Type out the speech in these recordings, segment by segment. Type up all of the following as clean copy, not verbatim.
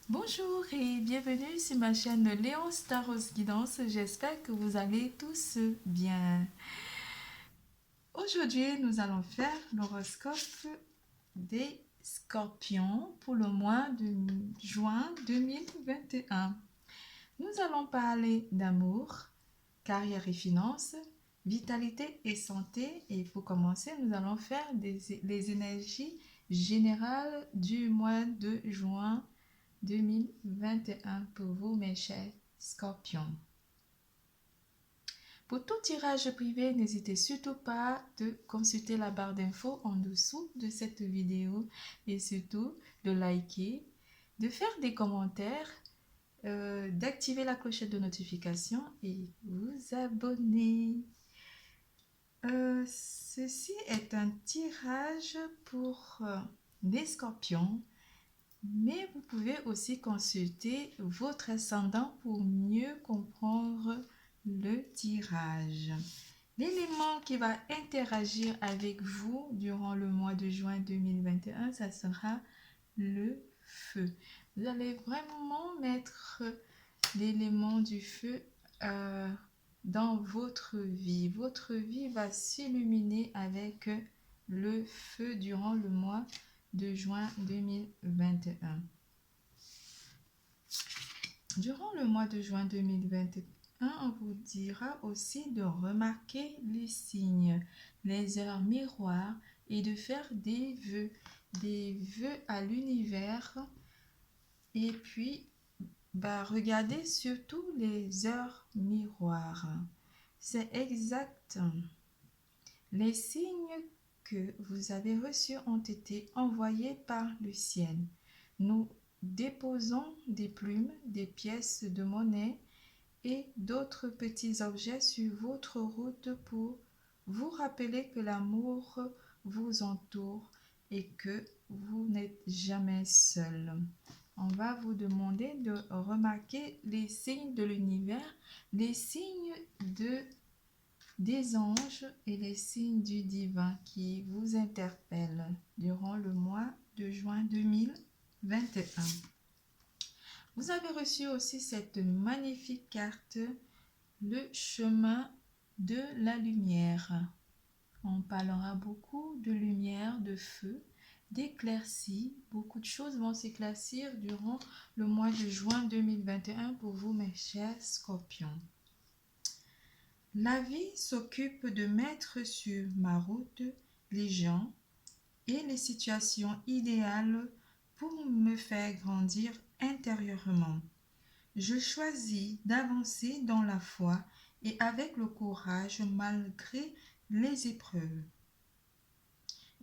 Bonjour et bienvenue sur ma chaîne Léon Staros Guidance. J'espère que vous allez tous bien. Aujourd'hui, nous allons faire l'horoscope des Scorpions pour le mois de juin 2021. Nous allons parler d'amour, carrière et finances, vitalité et santé. Et pour commencer, nous allons faire les énergies générales du mois de juin 2021 pour vous, mes chers scorpions. Pour tout tirage privé, n'hésitez surtout pas de consulter la barre d'infos en dessous de cette vidéo et surtout de liker, de faire des commentaires, d'activer la clochette de notification et vous abonner. Ceci est un tirage pour les scorpions. Mais vous pouvez aussi consulter votre ascendant pour mieux comprendre le tirage. L'élément qui va interagir avec vous durant le mois de juin 2021, ça sera le feu. Vous allez vraiment mettre l'élément du feu dans votre vie. Votre vie va s'illuminer avec le feu durant le mois de juin 2021. Durant le mois de juin 2021, on vous dira aussi de remarquer les signes, les heures miroirs et de faire des vœux à l'univers. Et puis, regardez surtout les heures miroirs. C'est exact. Les signes que vous avez reçus ont été envoyés par le ciel. Nous déposons des plumes, des pièces de monnaie et d'autres petits objets sur votre route pour vous rappeler que l'amour vous entoure et que vous n'êtes jamais seul. On va vous demander de remarquer les signes de l'univers, les signes des anges et les signes du divin qui vous interpellent durant le mois de juin 2021. Vous avez reçu aussi cette magnifique carte, le chemin de la lumière. On parlera beaucoup de lumière, de feu, d'éclaircie. Beaucoup de choses vont s'éclaircir durant le mois de juin 2021 pour vous, mes chers scorpions. La vie s'occupe de mettre sur ma route les gens et les situations idéales pour me faire grandir intérieurement. Je choisis d'avancer dans la foi et avec le courage malgré les épreuves.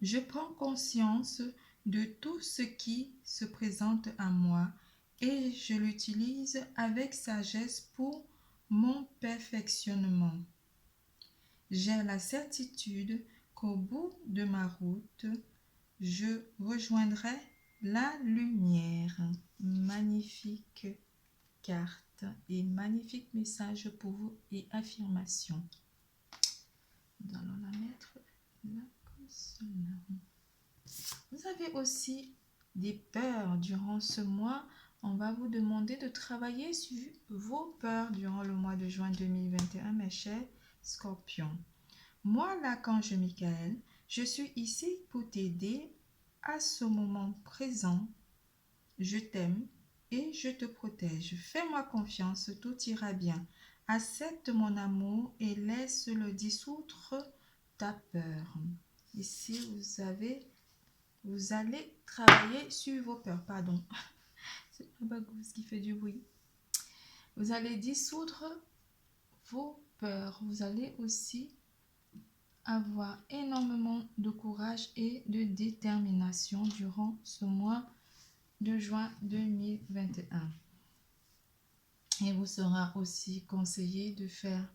Je prends conscience de tout ce qui se présente à moi et je l'utilise avec sagesse pour mon perfectionnement. J'ai la certitude qu'au bout de ma route, je rejoindrai la lumière. Magnifique carte et magnifique message pour vous et affirmation. Nous allons la mettre là comme cela. Vous avez aussi des peurs durant ce mois. On va vous demander de travailler sur vos peurs durant le mois de juin 2021, mes chers scorpions. Moi, l'archange Michael, je suis ici pour t'aider à ce moment présent. Je t'aime et je te protège. Fais-moi confiance, tout ira bien. Accepte mon amour et laisse-le dissoudre ta peur. Ici, vous allez travailler sur vos peurs. Pardon, c'est la bagousse qui fait du bruit. Vous allez dissoudre vos peurs. Vous allez aussi avoir énormément de courage et de détermination durant ce mois de juin 2021. Il vous sera aussi conseillé de faire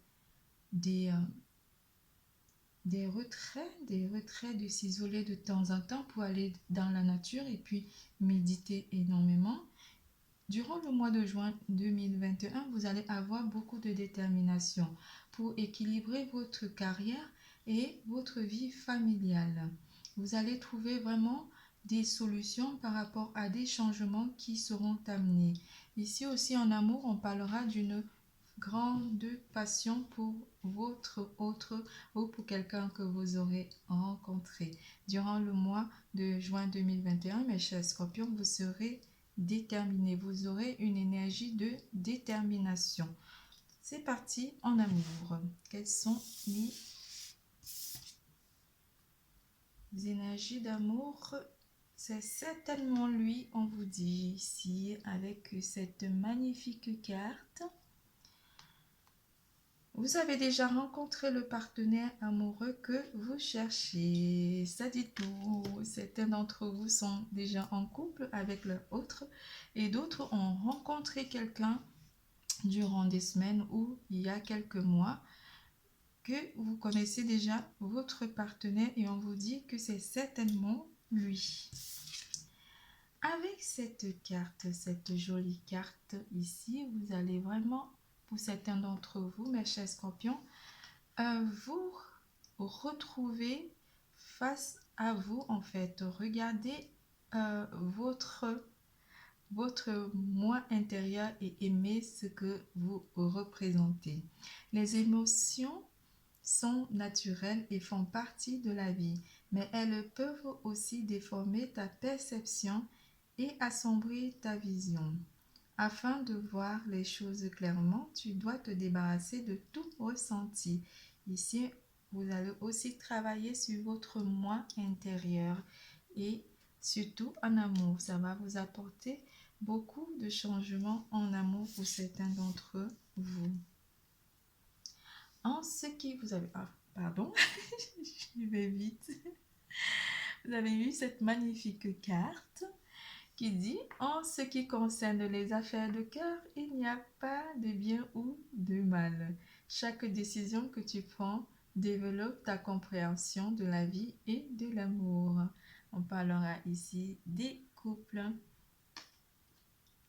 des retraits, de s'isoler de temps en temps pour aller dans la nature et puis méditer énormément. Durant le mois de juin 2021, vous allez avoir beaucoup de détermination pour équilibrer votre carrière et votre vie familiale. Vous allez trouver vraiment des solutions par rapport à des changements qui seront amenés. Ici aussi en amour, on parlera d'une grande passion pour votre autre ou pour quelqu'un que vous aurez rencontré. Durant le mois de juin 2021, mes chers scorpions, vous serez déterminés. Vous aurez une énergie de détermination. C'est parti en amour. Quelles sont les énergies d'amour? C'est certainement lui, on vous dit ici, avec cette magnifique carte. Vous avez déjà rencontré le partenaire amoureux que vous cherchez. Ça dit tout. Certains d'entre vous sont déjà en couple avec l'autre et d'autres ont rencontré quelqu'un durant des semaines ou il y a quelques mois que vous connaissez déjà votre partenaire et on vous dit que c'est certainement lui. Avec cette carte, cette jolie carte ici, vous allez vraiment, pour certains d'entre vous, mes chers scorpions, vous retrouver face à vous en fait. Regardez votre moi intérieur et aimez ce que vous représentez. Les émotions sont naturelles et font partie de la vie, mais elles peuvent aussi déformer ta perception et assombrir ta vision. Afin de voir les choses clairement, tu dois te débarrasser de tout ressenti. Ici, vous allez aussi travailler sur votre moi intérieur et surtout en amour. Ça va vous apporter beaucoup de changements en amour pour certains d'entre vous. En ce qui vous avez... Ah, pardon, je vais vite. Vous avez vu cette magnifique carte qui dit « En ce qui concerne les affaires de cœur, il n'y a pas de bien ou de mal. Chaque décision que tu prends développe ta compréhension de la vie et de l'amour. » On parlera ici des couples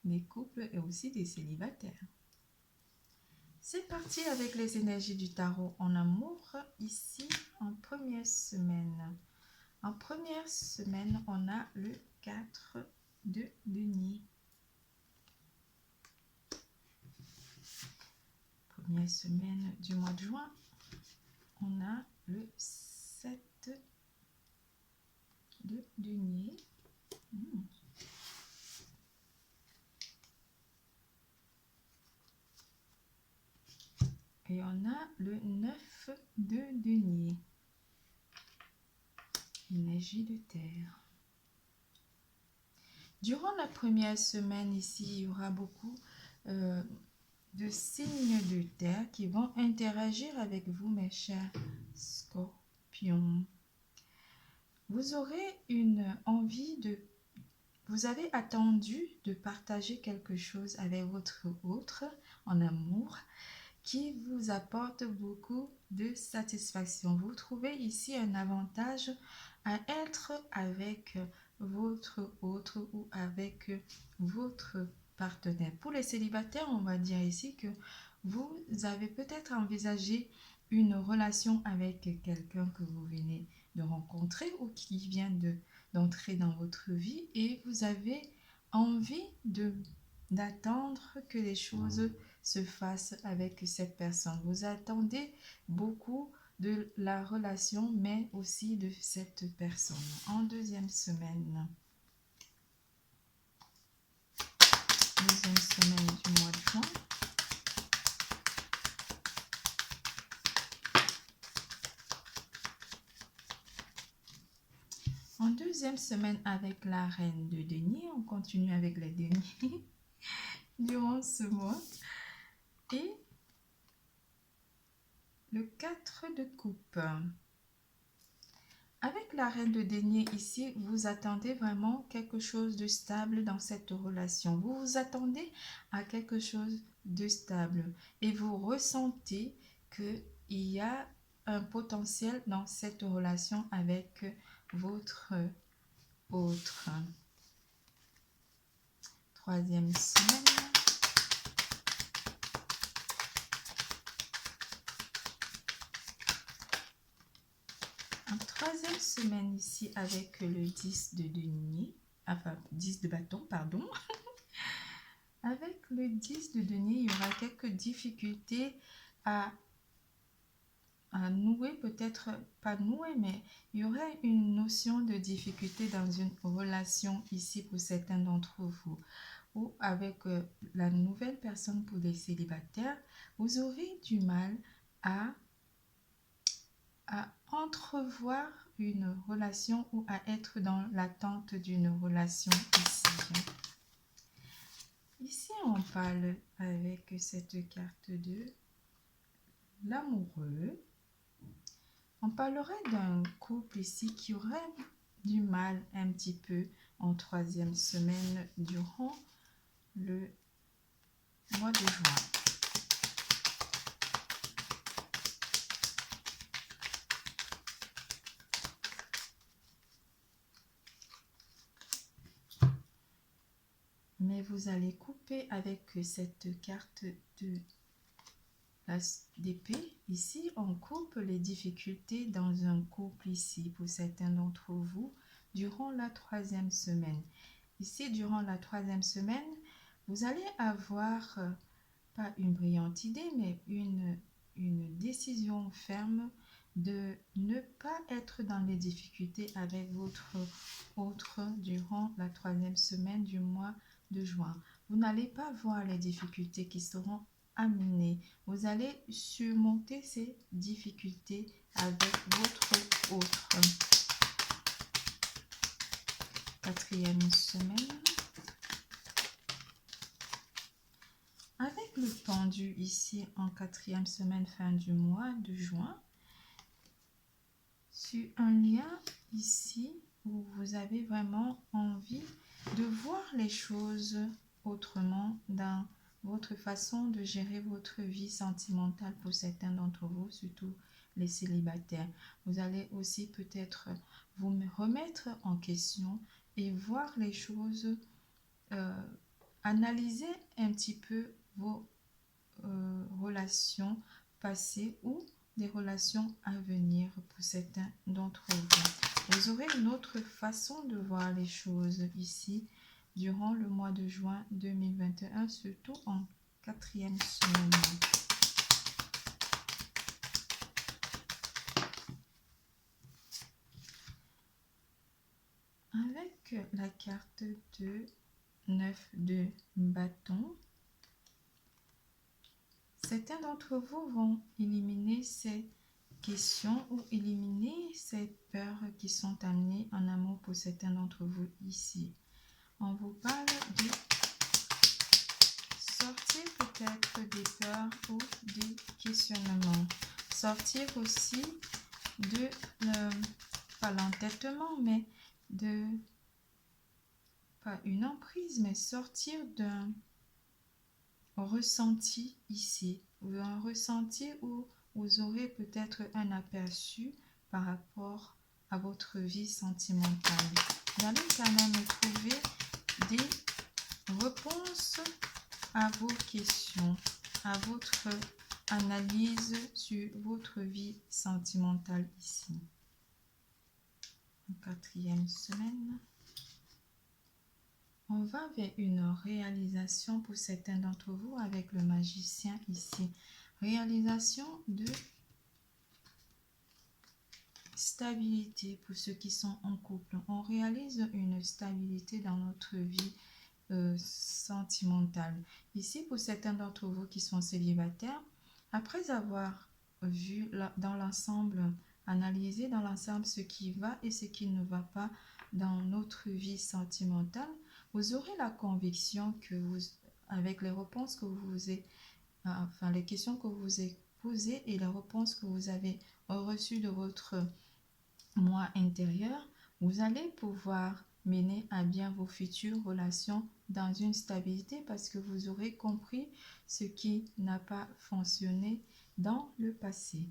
et aussi des célibataires. C'est parti avec les énergies du tarot en amour, ici en première semaine. En première semaine, on a le 4 de denier. Première semaine du mois de juin, on a le 7 de denier. Et on a le 9 de denier. Énergie de terre. Durant la première semaine ici, il y aura beaucoup de signes de terre qui vont interagir avec vous, mes chers scorpions. Vous aurez une envie de... Vous avez attendu de partager quelque chose avec votre autre en amour qui vous apporte beaucoup de satisfaction. Vous trouvez ici un avantage à être avec votre autre ou avec votre partenaire. Pour les célibataires, on va dire ici que vous avez peut-être envisagé une relation avec quelqu'un que vous venez de rencontrer ou qui vient d'entrer dans votre vie et vous avez envie d'attendre que les choses se fassent avec cette personne. Vous attendez beaucoup de la relation, mais aussi de cette personne. En deuxième semaine. Deuxième semaine du mois de juin. En deuxième semaine avec la reine de denier, on continue avec les deniers durant ce mois. Et le 4 de coupe. Avec la reine de denier ici, vous attendez vraiment quelque chose de stable dans cette relation. Vous vous attendez à quelque chose de stable et vous ressentez qu'il y a un potentiel dans cette relation avec votre autre. Troisième semaine. En troisième semaine ici avec le 10 de denier, enfin 10 de bâton, pardon. Avec le 10 de denier, il y aura quelques difficultés à nouer, peut-être pas nouer, mais il y aurait une notion de difficulté dans une relation ici pour certains d'entre vous. Ou avec la nouvelle personne pour les célibataires, vous aurez du mal à entrevoir une relation ou à être dans l'attente d'une relation ici. Ici, on parle avec cette carte de l'amoureux. On parlerait d'un couple ici qui aurait du mal un petit peu en troisième semaine durant le mois de juin. Mais vous allez couper avec cette carte de d'épée. Ici, on coupe les difficultés dans un couple ici pour certains d'entre vous durant la troisième semaine. Ici, durant la troisième semaine, vous allez avoir pas une brillante idée, mais une décision ferme de ne pas être dans les difficultés avec votre autre durant la troisième semaine du mois de juin. Vous n'allez pas voir les difficultés qui seront amenées. Vous allez surmonter ces difficultés avec votre autre. Quatrième semaine. Avec le pendu ici en quatrième semaine fin du mois de juin, sur un lien ici où vous avez vraiment envie de voir les choses autrement dans votre façon de gérer votre vie sentimentale pour certains d'entre vous, surtout les célibataires. Vous allez aussi peut-être vous remettre en question et voir les choses, analyser un petit peu vos relations passées ou des relations à venir pour certains d'entre vous. Vous aurez une autre façon de voir les choses ici durant le mois de juin 2021, surtout en quatrième semaine. Avec la carte de 9 de bâton, certains d'entre vous vont éliminer ces questions ou éliminer ces peurs qui sont amenées en amour pour certains d'entre vous ici. On vous parle de sortir peut-être des peurs ou des questionnements. Sortir aussi de, pas l'entêtement, mais de, pas une emprise, mais sortir d'un ressenti ici, ou un ressenti où vous aurez peut-être un aperçu par rapport à votre vie sentimentale. Vous allez quand même trouver des réponses à vos questions, à votre analyse sur votre vie sentimentale ici. En quatrième semaine. On va vers une réalisation pour certains d'entre vous avec le magicien ici. Réalisation de stabilité pour ceux qui sont en couple. On réalise une stabilité dans notre vie sentimentale. Ici, pour certains d'entre vous qui sont célibataires, après avoir vu dans l'ensemble, analysé dans l'ensemble ce qui va et ce qui ne va pas dans notre vie sentimentale, vous aurez la conviction que vous, avec les réponses que vous avez, enfin les questions que vous avez posées et les réponses que vous avez reçues de votre moi intérieur, vous allez pouvoir mener à bien vos futures relations dans une stabilité parce que vous aurez compris ce qui n'a pas fonctionné dans le passé.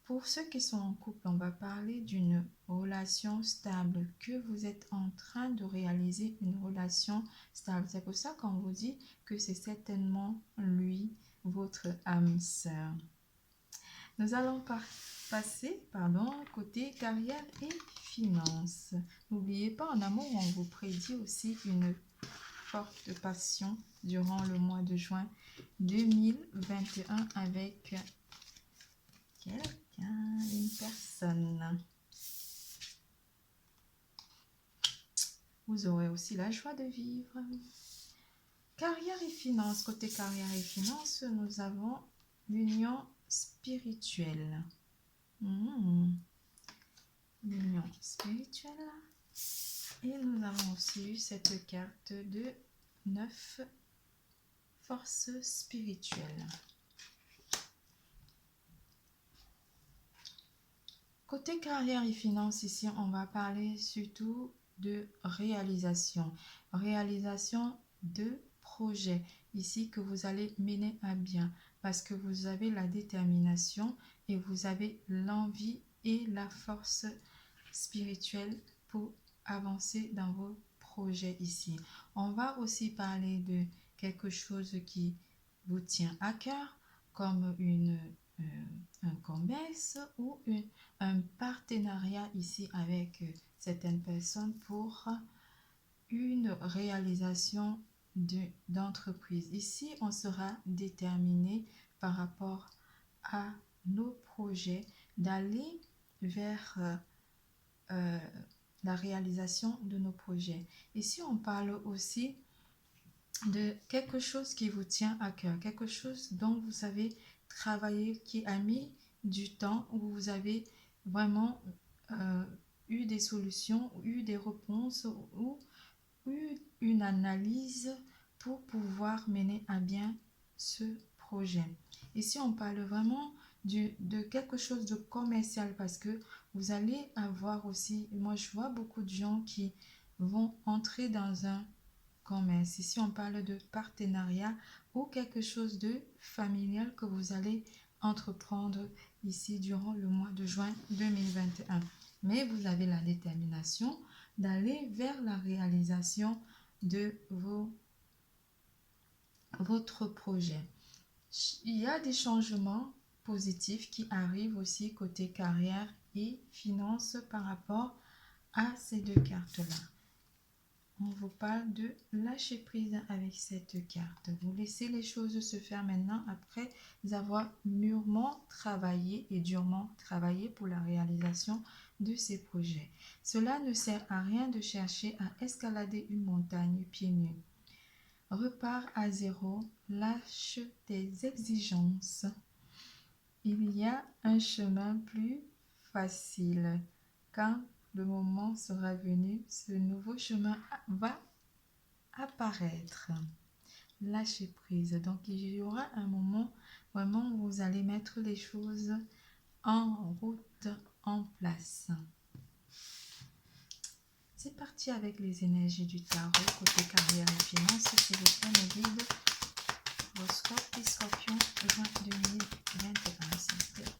Pour ceux qui sont en couple, on va parler d'une relation stable, que vous êtes en train de réaliser une relation stable. C'est pour ça qu'on vous dit que c'est certainement lui, votre âme sœur. Nous allons passer côté carrière et finances. N'oubliez pas, en amour, on vous prédit aussi une forte passion durant le mois de juin 2021 avec quelqu'un, une personne. Vous aurez aussi la joie de vivre. Carrière et finances. Côté carrière et finances, nous avons l'union spirituelle. L'union spirituelle. Et nous avons aussi eu cette carte de 9 forces spirituelles. Côté carrière et finances, ici, on va parler surtout de réalisation. Réalisation de projets ici que vous allez mener à bien parce que vous avez la détermination et vous avez l'envie et la force spirituelle pour avancer dans vos projets ici. On va aussi parler de quelque chose qui vous tient à cœur comme un commerce ou un partenariat ici avec certaines personnes pour une réalisation d'entreprise. Ici, on sera déterminé par rapport à nos projets d'aller vers la réalisation de nos projets. Ici, on parle aussi de quelque chose qui vous tient à cœur, quelque chose dont vous avez travaillé, qui a mis du temps, où vous avez vraiment eu des solutions, eu des réponses, ou eu une analyse pour pouvoir mener à bien ce projet. Ici, on parle vraiment de quelque chose de commercial parce que vous allez avoir aussi, moi je vois beaucoup de gens qui vont entrer dans un commerce. Ici, on parle de partenariat ou quelque chose de familial que vous allez entreprendre ici durant le mois de juin 2021. Mais vous avez la détermination d'aller vers la réalisation de votre projet. Il y a des changements positifs qui arrivent aussi côté carrière et finances par rapport à ces deux cartes-là. On vous parle de lâcher prise avec cette carte. Vous laissez les choses se faire maintenant après avoir mûrement travaillé et durement travaillé pour la réalisation de ces projets. Cela ne sert à rien de chercher à escalader une montagne pieds nus. Repars à zéro, lâche tes exigences. Il y a un chemin plus facile. Quand le moment sera venu, ce nouveau chemin va apparaître. Lâchez prise. Donc, il y aura un moment vraiment où vous allez mettre les choses en route, en place. C'est parti avec les énergies du tarot, côté carrière et finances. C'est le thème guide. Horoscope et Scorpion, juin 2021. S'il vous plaît.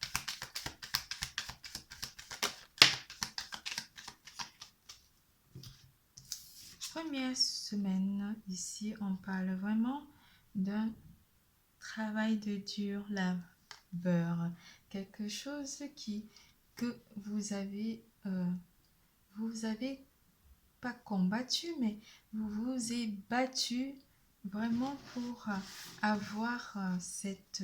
Première semaine, ici, on parle vraiment d'un travail de dur labeur. Quelque chose que vous avez pas combattu, mais vous vous êtes battu vraiment pour avoir cette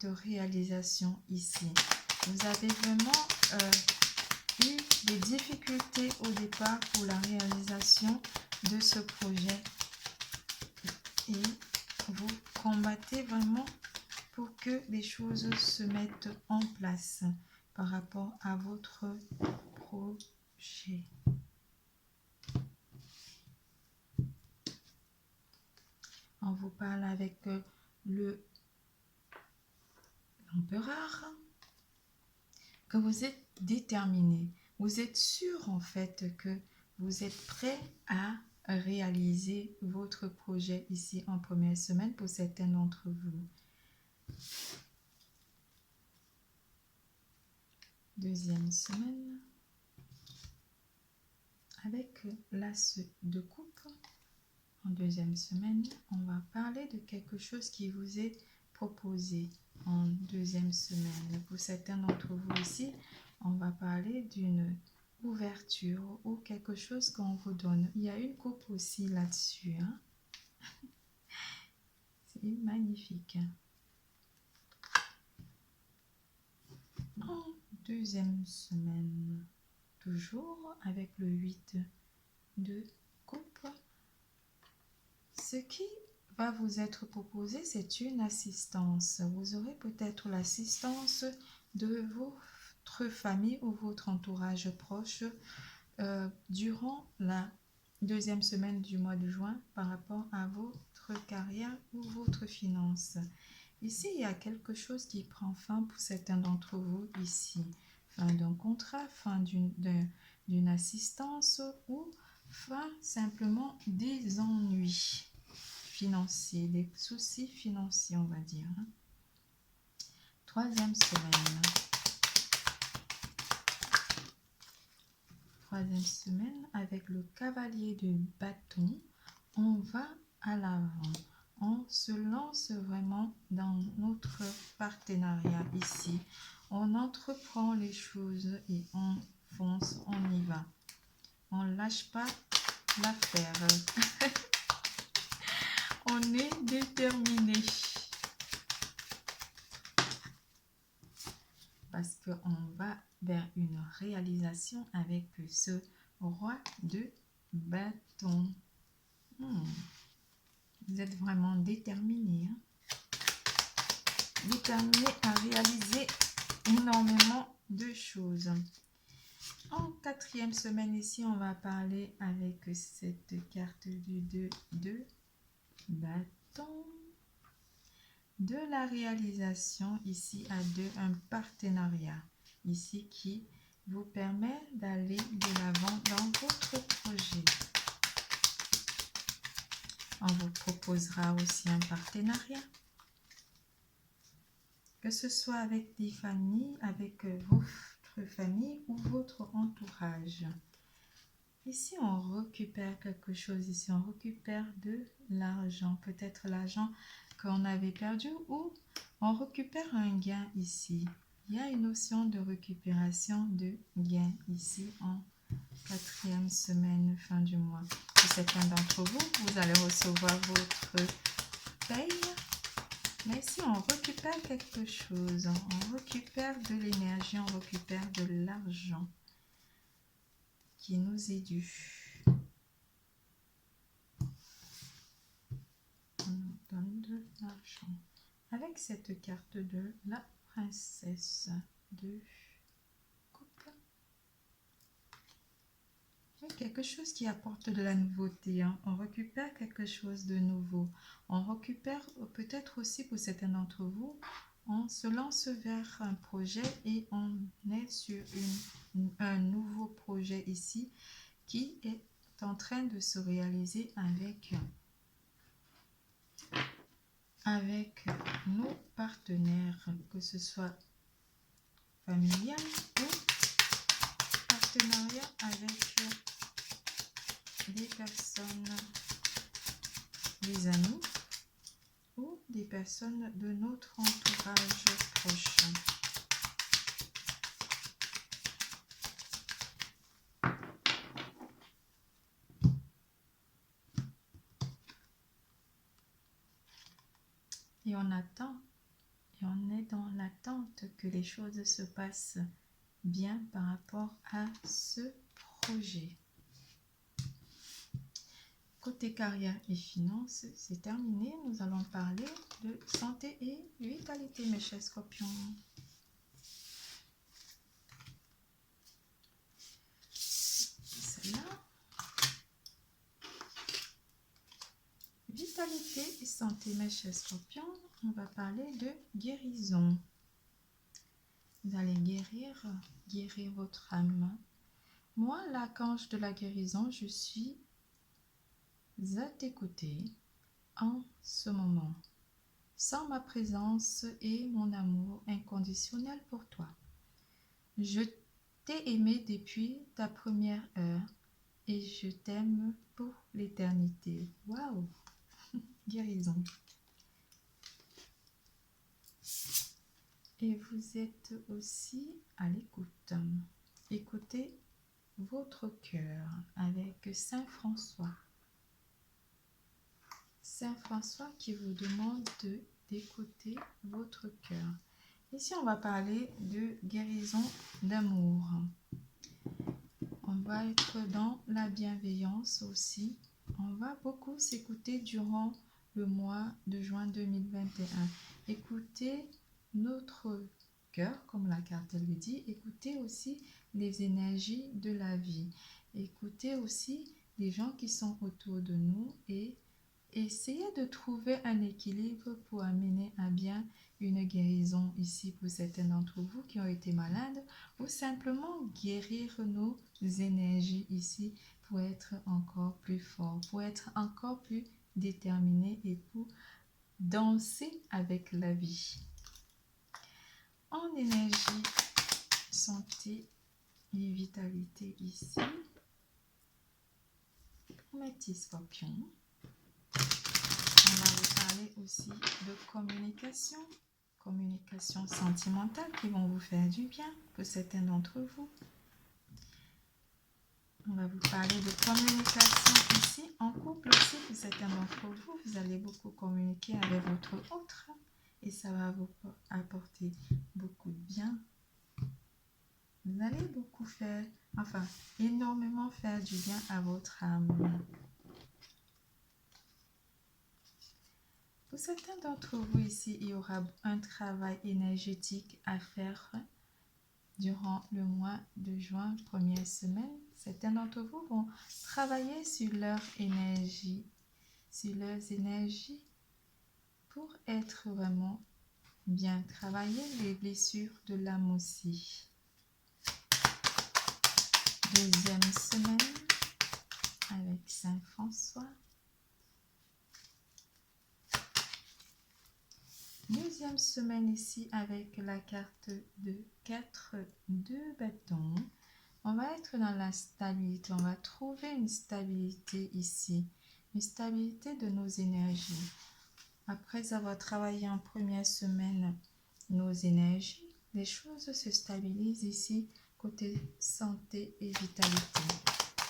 réalisation ici. Vous avez vraiment eu des difficultés au départ pour la réalisation de ce projet et vous combattez vraiment pour que les choses se mettent en place par rapport à votre projet. On vous parle avec l'empereur, que vous êtes déterminé. Vous êtes sûr en fait que vous êtes prêt à réaliser votre projet ici en première semaine pour certains d'entre vous. Deuxième semaine, avec l'as de coupe. En deuxième semaine, on va parler de quelque chose qui vous est proposer en deuxième semaine? Pour certains d'entre vous ici, on va parler d'une ouverture ou quelque chose qu'on vous donne. Il y a une coupe aussi là-dessus. Hein? C'est magnifique. En deuxième semaine, toujours avec le 8 de coupe, ce qui va vous être proposé, c'est une assistance. Vous aurez peut-être l'assistance de votre famille ou votre entourage proche durant la deuxième semaine du mois de juin par rapport à votre carrière ou votre finance. Ici, il y a quelque chose qui prend fin pour certains d'entre vous ici. Fin d'un contrat, fin d'une assistance ou fin simplement des ennuis financiers, des soucis financiers, on va dire. Troisième semaine. Troisième semaine, avec le cavalier de bâton, on va à l'avant. On se lance vraiment dans notre partenariat ici. On entreprend les choses et on fonce, on y va. On ne lâche pas l'affaire. On est déterminé. Parce qu'on va vers une réalisation avec ce roi de bâton. Vous êtes vraiment déterminé. Déterminé à réaliser énormément de choses. En quatrième semaine ici, on va parler avec cette carte du 2 de bâton. De la réalisation ici à deux, un partenariat ici qui vous permet d'aller de l'avant dans votre projet. On vous proposera aussi un partenariat, que ce soit avec des familles, avec votre famille ou votre entourage. Ici, on récupère quelque chose, ici on récupère de l'argent, peut-être l'argent qu'on avait perdu ou on récupère un gain ici. Il y a une notion de récupération de gain ici en quatrième semaine, fin du mois. Pour certains d'entre vous, vous allez recevoir votre paye. Mais ici, on récupère quelque chose. On récupère de l'énergie, on récupère de l'argent qui nous est dû. On nous donne de l'argent. Avec cette carte de la princesse de coupe. Quelque chose qui apporte de la nouveauté. Hein. On récupère quelque chose de nouveau. On récupère peut-être aussi pour certains d'entre vous, on se lance vers un projet et on est sur un nouveau projet ici qui est en train de se réaliser avec nos partenaires, que ce soit familial ou partenariat avec des personnes, des amis ou des personnes de notre entourage proche. Et on attend, et on est dans l'attente que les choses se passent bien par rapport à ce projet. Côté carrière et finances, c'est terminé. Nous allons parler de santé et vitalité, mes chers scorpions. Celle-là. Vitalité et santé, mes chers scorpions. On va parler de guérison. Vous allez guérir votre âme. Moi, l'archange de la guérison, je suis à t'écouter en ce moment, sans ma présence et mon amour inconditionnel pour toi. Je t'ai aimé depuis ta première heure et je t'aime pour l'éternité. Waouh! Guérison. Et vous êtes aussi à l'écoute. Écoutez votre cœur avec Saint François. Saint François qui vous demande d'écouter votre cœur. Ici, on va parler de guérison d'amour. On va être dans la bienveillance aussi. On va beaucoup s'écouter durant le mois de juin 2021. Écoutez notre cœur, comme la carte le dit. Écoutez aussi les énergies de la vie. Écoutez aussi les gens qui sont autour de nous et essayez de trouver un équilibre pour amener à bien une guérison ici pour certains d'entre vous qui ont été malades ou simplement guérir nos énergies ici pour être encore plus fort, pour être encore plus déterminé et pour danser avec la vie. En énergie, santé et vitalité ici, mes petits scorpions. On va vous parler aussi de communication sentimentale qui vont vous faire du bien pour certains d'entre vous. On va vous parler de communication ici en couple aussi pour certains d'entre vous. Vous allez beaucoup communiquer avec votre autre et ça va vous apporter beaucoup de bien. Vous allez beaucoup faire, énormément faire du bien à votre âme. Pour certains d'entre vous ici, il y aura un travail énergétique à faire durant le mois de juin, première semaine. Certains d'entre vous vont travailler sur leurs énergies pour être vraiment bien. Travailler les blessures de l'âme aussi. Deuxième semaine avec Saint François. Deuxième semaine ici avec la carte de 4 de bâton. On va être dans la stabilité. On va trouver une stabilité ici. Une stabilité de nos énergies. Après avoir travaillé en première semaine nos énergies, les choses se stabilisent ici côté santé et vitalité.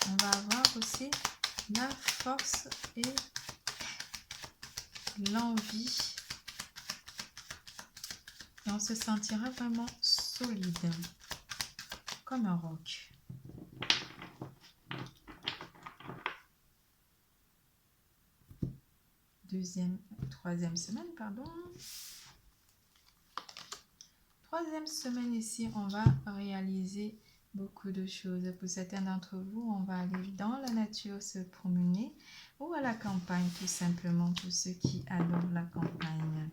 On va avoir aussi la force et l'envie. Et on se sentira vraiment solide, comme un roc. Troisième semaine, pardon. Troisième semaine ici, on va réaliser beaucoup de choses. Pour certains d'entre vous, on va aller dans la nature se promener ou à la campagne, tout simplement, pour ceux qui adorent la campagne.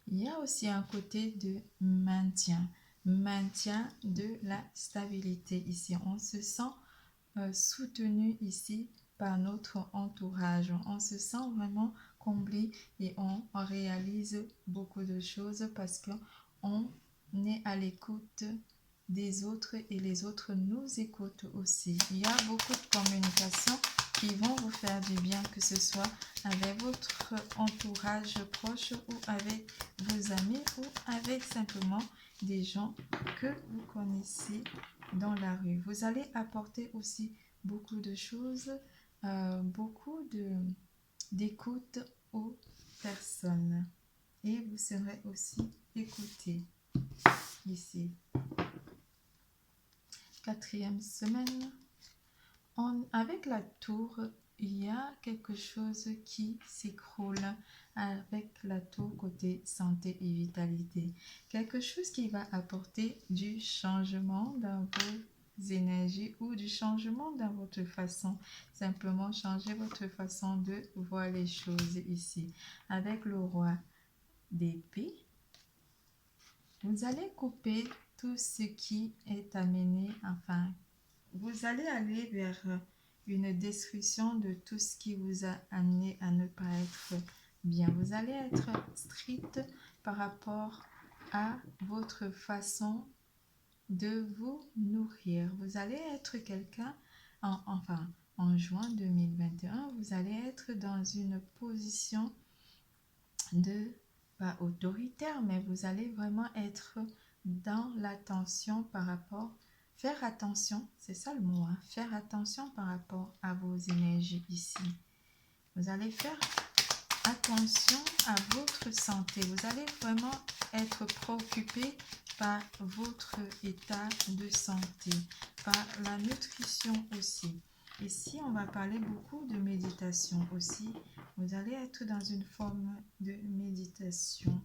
Il y a aussi un côté de maintien de la stabilité ici. On se sent soutenu ici par notre entourage. On se sent vraiment comblé et on réalise beaucoup de choses parce qu'on est à l'écoute des autres et les autres nous écoutent aussi. Il y a beaucoup de communication qui vont vous faire du bien, que ce soit avec votre entourage proche ou avec vos amis ou avec simplement des gens que vous connaissez dans la rue. Vous allez apporter aussi beaucoup de choses, beaucoup d'écoute aux personnes et vous serez aussi écouté ici. Quatrième semaine, avec la tour, il y a quelque chose qui s'écroule avec la tour côté santé et vitalité. Quelque chose qui va apporter du changement dans vos énergies ou du changement dans votre façon. Simplement changer votre façon de voir les choses ici. Avec le roi d'épée, vous allez couper tout ce qui est amené, vous allez aller vers une destruction de tout ce qui vous a amené à ne pas être bien. Vous allez être strict par rapport à votre façon de vous nourrir. Vous allez être quelqu'un, en juin 2021, vous allez être dans une position de pas autoritaire, mais vous allez vraiment être dans l'attention par rapport, faire attention, c'est ça le mot, hein, faire attention par rapport à vos énergies ici. Vous allez faire attention à votre santé. Vous allez vraiment être préoccupé par votre état de santé, par la nutrition aussi. Ici, on va parler beaucoup de méditation aussi. Vous allez être dans une forme de méditation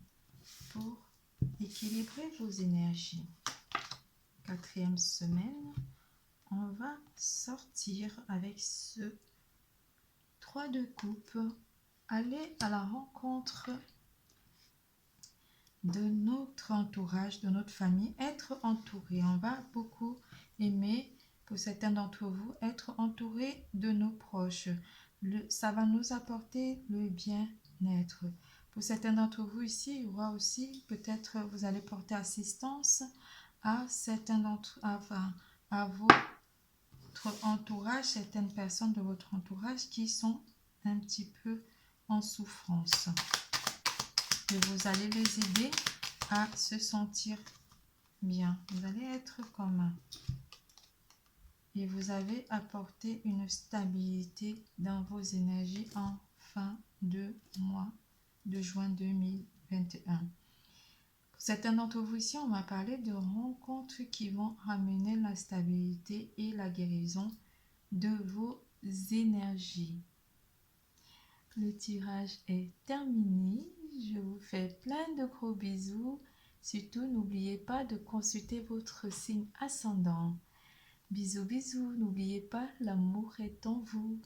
pour équilibrer vos énergies. 4e semaine, on va sortir avec ce 3 de coupe. Aller à la rencontre de notre entourage, de notre famille, être entouré. On va beaucoup aimer, pour certains d'entre vous, être entouré de nos proches. Ça va nous apporter le bien-être. Pour certains d'entre vous ici, il y aura aussi, peut-être vous allez porter assistance à certains à votre entourage, certaines personnes de votre entourage qui sont un petit peu en souffrance. Et vous allez les aider à se sentir bien. Vous allez être comme et vous avez apporté une stabilité dans vos énergies en fin de mois de juin 2021. Pour certains d'entre vous ici, on va parler de rencontres qui vont ramener la stabilité et la guérison de vos énergies. Le tirage est terminé. Je vous fais plein de gros bisous. Surtout, n'oubliez pas de consulter votre signe ascendant. Bisous, bisous. N'oubliez pas, l'amour est en vous.